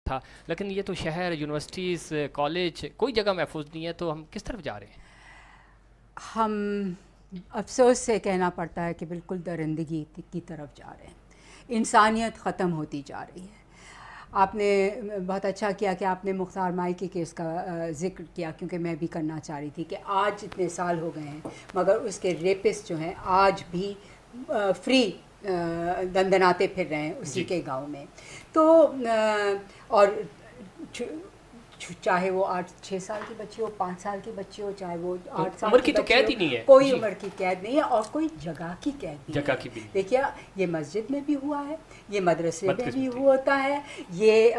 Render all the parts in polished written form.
تھا، لیکن یہ تو شہر، یونیورسٹیز، کالج، کوئی جگہ محفوظ نہیں ہے، تو ہم کس طرف جا رہے ہیں؟ ہم افسوس سے کہنا پڑتا ہے کہ بالکل درندگی کی طرف جا رہے ہیں، انسانیت ختم ہوتی جا رہی ہے. آپ نے بہت اچھا کیا کہ آپ نے مختار مائی کے کیس کا ذکر کیا، کیونکہ میں بھی کرنا چاہ رہی تھی کہ آج اتنے سال ہو گئے ہیں مگر اس کے ریپسٹ جو ہیں آج بھی فری دندناتے پھر رہے ہیں اسی کے گاؤں میں. تو اور چاہے وہ 8-6 سال کی بچی ہو، 5 سال کی بچی ہو، چاہے وہ 8 سال عمر کی کی تو بچی قید ہی ہو، نہیں ہے، کوئی عمر کی قید نہیں ہے اور کوئی جگہ کی قید نہیں جگہ ہے. کی بھی. دیکھیے یہ مسجد میں بھی ہوا ہے، یہ مدرسے میں بھی ہوتا ہے، یہ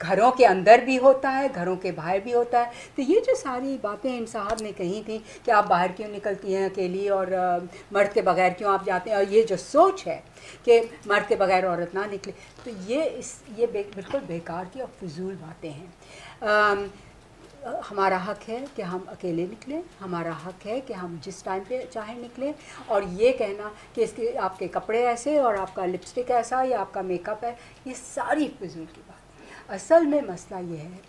گھروں کے اندر بھی ہوتا ہے، گھروں کے باہر بھی ہوتا ہے. تو یہ جو ساری باتیں ان صاحب نے کہی تھیں کہ آپ باہر کیوں نکلتی ہیں اکیلی اور مرد کے بغیر کیوں آپ جاتے ہیں، اور یہ جو سوچ ہے کہ مرد کے بغیر عورت نہ نکلے، تو یہ بالکل بیکار کی اور فضول باتیں ہیں. ہمارا حق ہے کہ ہم اکیلے نکلیں، ہمارا حق ہے کہ ہم جس ٹائم پہ چاہیں نکلیں، اور یہ کہنا کہ اس کے آپ کے کپڑے ایسے اور آپ کا لپسٹک ایسا یا آپ کا میک اپ ہے، یہ ساری فضول کی بات ہے. اصل میں مسئلہ یہ ہے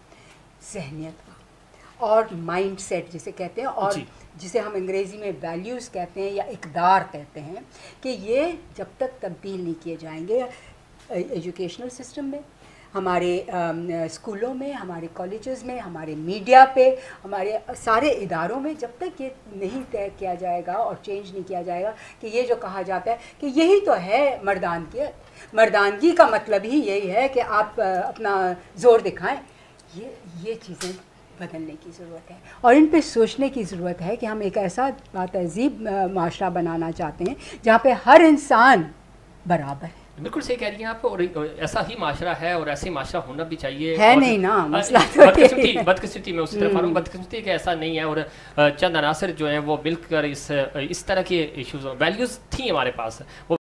ذہنیت کا اور مائنڈ سیٹ جسے کہتے ہیں، اور جسے ہم انگریزی میں ویلیوز کہتے ہیں یا اقدار کہتے ہیں، کہ یہ جب تک تبدیل نہیں کیے جائیں گے ایجوکیشنل سسٹم میں، ہمارے اسکولوں میں، ہمارے کالجز میں، ہمارے میڈیا پہ، ہمارے سارے اداروں میں، جب تک یہ نہیں طے کیا جائے گا اور چینج نہیں کیا جائے گا کہ یہ جو کہا جاتا ہے کہ یہی تو ہے مردانگی کا مطلب ہی یہی ہے کہ آپ اپنا زور دکھائیں، یہ چیزیں بدلنے کی ضرورت ہے اور ان پہ سوچنے کی ضرورت ہے کہ ہم ایک ایسا باتہذیب معاشرہ بنانا چاہتے ہیں جہاں پہ ہر انسان برابر ہے. بالکل صحیح کہہ رہی ہیں آپ، اور ایسا ہی معاشرہ ہے اور ایسے معاشرہ ہونا بھی چاہیے. ہے نہیں نا مسئلہ بدقسمتی میں اسی طرف آ رہا ہوں، بدقسمتی کہ ایسا نہیں ہے، اور چند عناصر جو ہیں وہ مل کر اس طرح کے ایشوز، ویلیوز تھیں ہمارے پاس، وہ